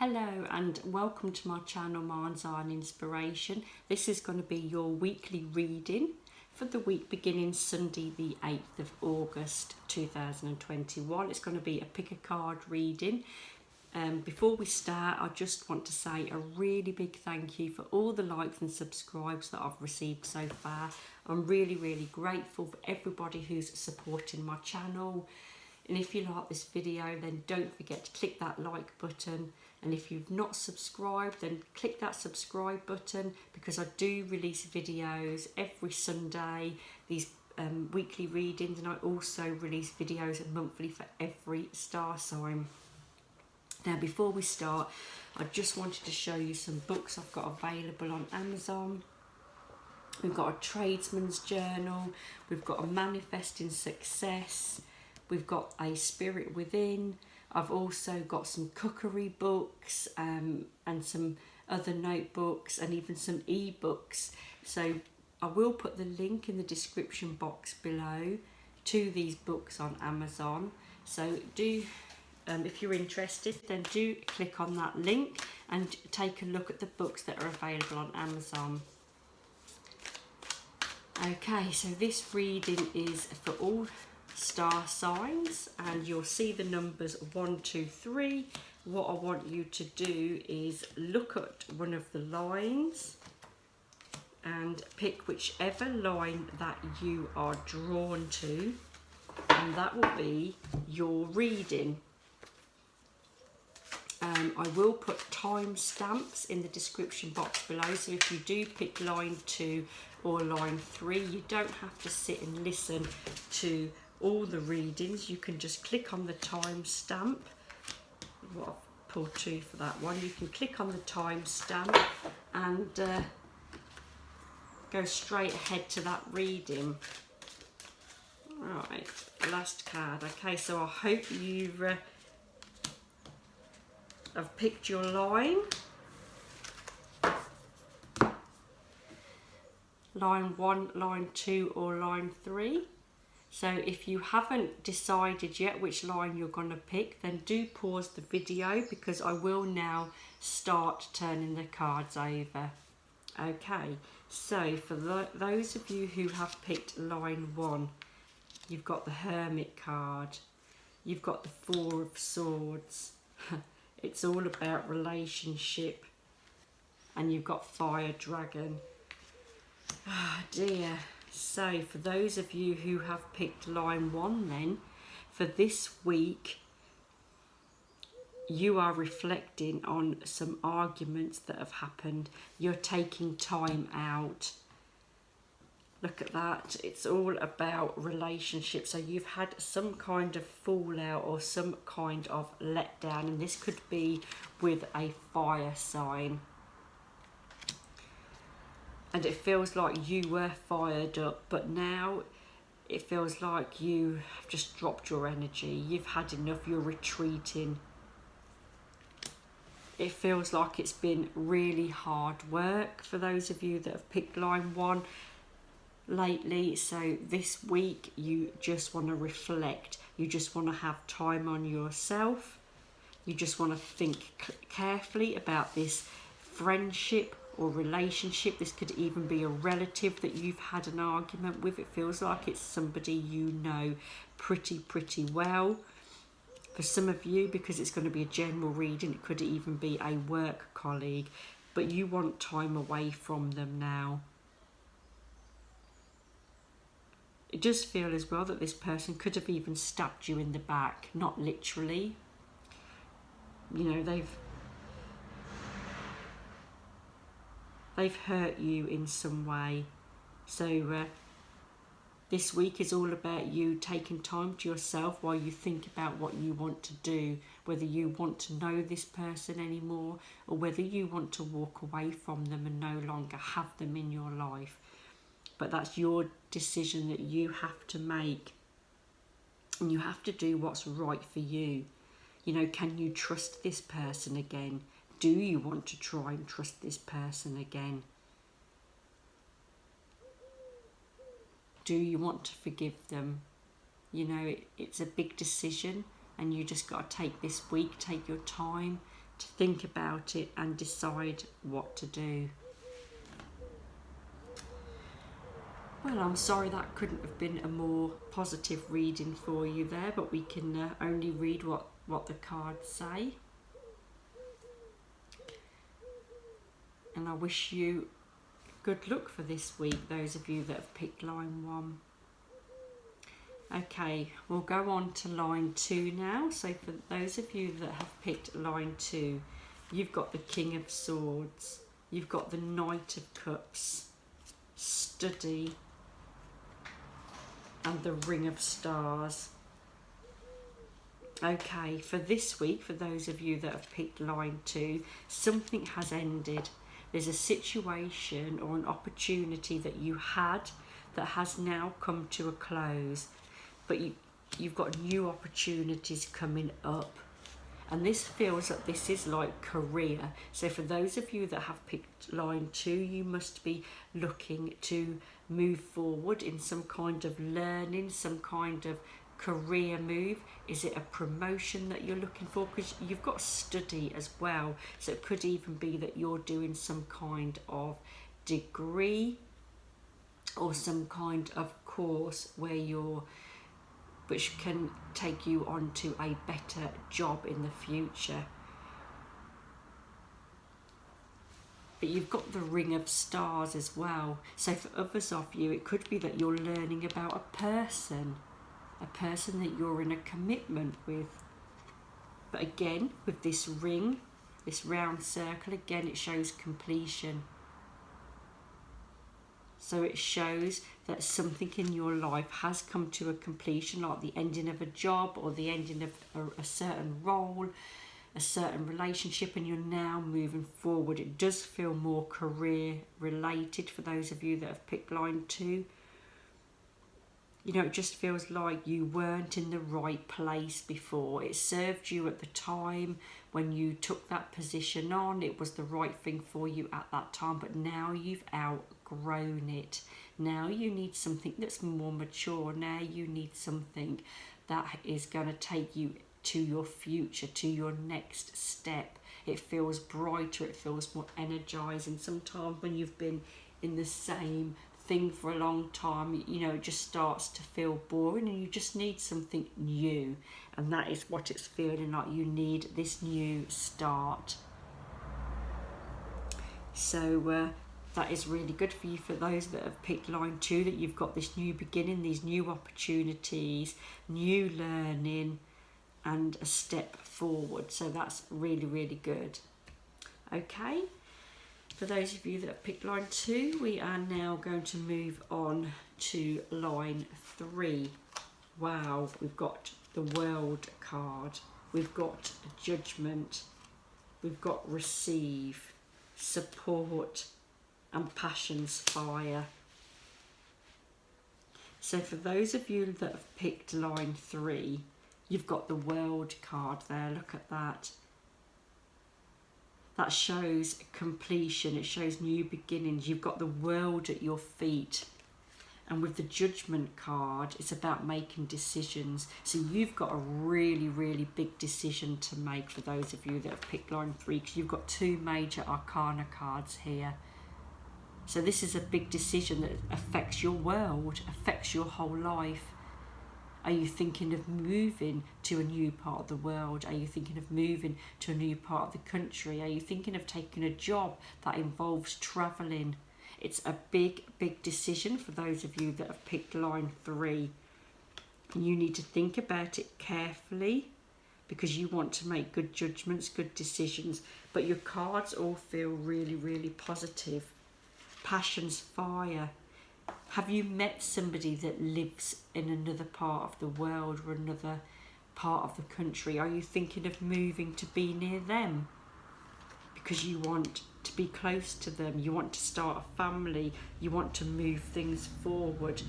Hello and welcome to my channel Mind's Eye and Inspiration. This is going to be your weekly reading for the week beginning Sunday the 8th of August 2021. It's going to be a pick a card reading. Before we start, I just want to say a really big thank you for all the likes and subscribes that I've received so far. I'm really grateful for everybody who's supporting my channel. And if you like this video, then don't forget to click that like button. And if you've not subscribed, then click that subscribe button, because I do release videos every Sunday, these weekly readings, and I also release videos monthly for every star sign. Now, before we start, I just wanted to show you some books I've got available on Amazon. We've got a tradesman's journal, we've got a manifesting success, we've got a spirit within. I've also got some cookery books and some other notebooks and even some ebooks. So I will put the link in the description box below to these books on Amazon. So do, if you're interested, then do click on that link and take a look at the books that are available on Amazon. Okay, so this reading is for all star signs, and you'll see the numbers 1, 2, 3. What I want you to do is look at one of the lines and pick whichever line that you are drawn to, and that will be your reading. I will put timestamps in the description box below, so if you do pick line 2 or line 3, you don't have to sit and listen to all the readings. You can just click on the timestamp. What I've pulled 2 for that one. You can click on the timestamp and go straight ahead to that reading. Right, last card. Okay, so I hope you've I've picked your line. Line 1, line 2 or line 3. So if you haven't decided yet which line you're going to pick, then do pause the video, because I will now start turning the cards over. Okay, so for those of you who have picked line 1, you've got the Hermit card, you've got the 4 of Swords. It's all about relationship, and you've got Fire Dragon. Ah, dear. So for those of you who have picked line 1, then for this week you are reflecting on some arguments that have happened. You're taking time out. Look at that. It's all about relationships. So you've had some kind of fallout or some kind of letdown, and this could be with a fire sign. And it feels like you were fired up, but now it feels like you have just dropped your energy. You've had enough, you're retreating. It feels like it's been really hard work for those of you that have picked line 1 lately. So this week you just want to reflect. You just want to have time on yourself. You just want to think carefully about this friendship or relationship. This could even be a relative that you've had an argument with. It feels like it's somebody you know pretty well. For some of you, because it's going to be a general reading, it could even be a work colleague, but you want time away from them now. It does feel as well that this person could have even stabbed you in the back, not literally. You know, they've hurt you in some way. So this week is all about you taking time to yourself while you think about what you want to do, whether you want to know this person anymore or whether you want to walk away from them and no longer have them in your life. But that's your decision that you have to make, and you have to do what's right for you. You know, can you trust this person again? Do you want to try and trust this person again? Do you want to forgive them? You know, it's a big decision, and you just got to take this week, take your time, to think about it and decide what to do. Well, I'm sorry that couldn't have been a more positive reading for you there, but we can only read what the cards say. And I wish you good luck for this week, those of you that have picked line 1. Okay, we'll go on to line 2 now. So for those of you that have picked line 2, you've got the King of Swords, you've got the Knight of Cups, Study, and the Ring of Stars. Okay, for this week, for those of you that have picked line 2, something has ended. There's a situation or an opportunity that you had that has now come to a close, but you've got new opportunities coming up. And this feels like this is like career. So for those of you that have picked line 2, you must be looking to move forward in some kind of learning, some kind of career move. Is it a promotion that you're looking for? Because you've got study as well. So it could even be that you're doing some kind of degree or some kind of course which can take you on to a better job in the future. But you've got the Ring of Stars as well. So for others of you, it could be that you're learning about a person that you're in a commitment with. But again, with this ring, this round circle, again, it shows completion. So it shows that something in your life has come to a completion, like the ending of a job or the ending of a certain role, a certain relationship, and you're now moving forward. It does feel more career related for those of you that have picked line 2. You know, it just feels like you weren't in the right place before. It served you at the time when you took that position on. It was the right thing for you at that time, but now you've outgrown it. Now you need something that's more mature. Now you need something that is going to take you to your future, to your next step. It feels brighter, it feels more energizing. Sometimes when you've been in the same thing for a long time, you know, it just starts to feel boring and you just need something new, and that is what it's feeling like. You need this new start. So that is really good for you. For those that have picked line 2, that you've got this new beginning, these new opportunities, new learning, and a step forward. So that's really, really good. Okay. For those of you that have picked line 2, we are now going to move on to line 3. Wow, we've got the World card, we've got Judgment, we've got Receive, Support, and Passion's Fire. So for those of you that have picked line 3, you've got the World card there. Look at that. That shows completion, it shows new beginnings. You've got the world at your feet. And with the Judgment card, it's about making decisions. So you've got a really, really big decision to make for those of you that have picked line 3, because you've got 2 major arcana cards here. So this is a big decision that affects your world, affects your whole life. Are you thinking of moving to a new part of the world? Are you thinking of moving to a new part of the country? Are you thinking of taking a job that involves travelling? It's a big, big decision for those of you that have picked line 3. And you need to think about it carefully, because you want to make good judgments, good decisions. But your cards all feel really, really positive. Passion's Fire. Have you met somebody that lives in another part of the world or another part of the country? Are you thinking of moving to be near them because you want to be close to them? You want to start a family. You want to move things forward.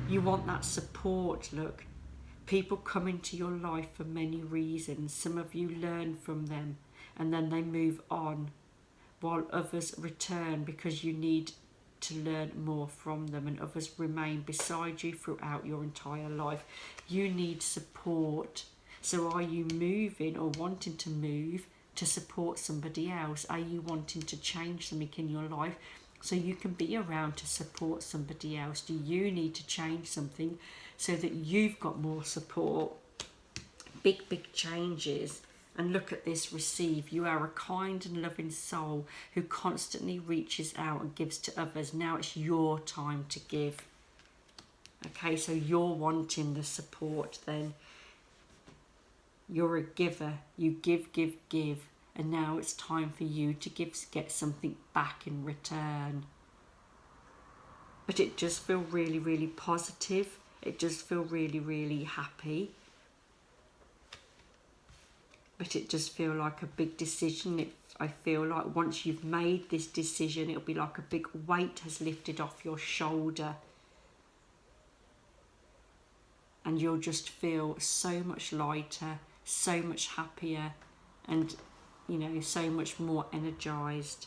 You want that support. Look, people come into your life for many reasons. Some of you learn from them and then they move on, while others return because you need to learn more from them, and others remain beside you throughout your entire life. You need support. So are you moving or wanting to move to support somebody else? Are you wanting to change something in your life so you can be around to support somebody else? Do you need to change something so that you've got more support? Big changes. And look at this, receive. You are a kind and loving soul who constantly reaches out and gives to others. Now it's your time to give. Okay, so you're wanting the support then. You're a giver. You give. And now it's time for you to get something back in return. But it does feel really positive. It does feel really happy. But it does feel like a big decision. I feel like once you've made this decision, it'll be like a big weight has lifted off your shoulder. And you'll just feel so much lighter, so much happier, and, you know, so much more energized.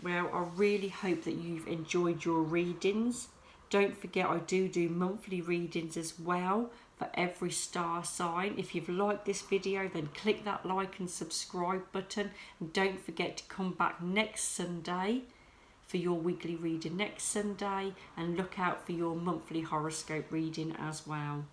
Well, I really hope that you've enjoyed your readings. Don't forget, I do monthly readings as well for every star sign. If you've liked this video, then click that like and subscribe button. And don't forget to come back next Sunday for your weekly reading next Sunday. And look out for your monthly horoscope reading as well.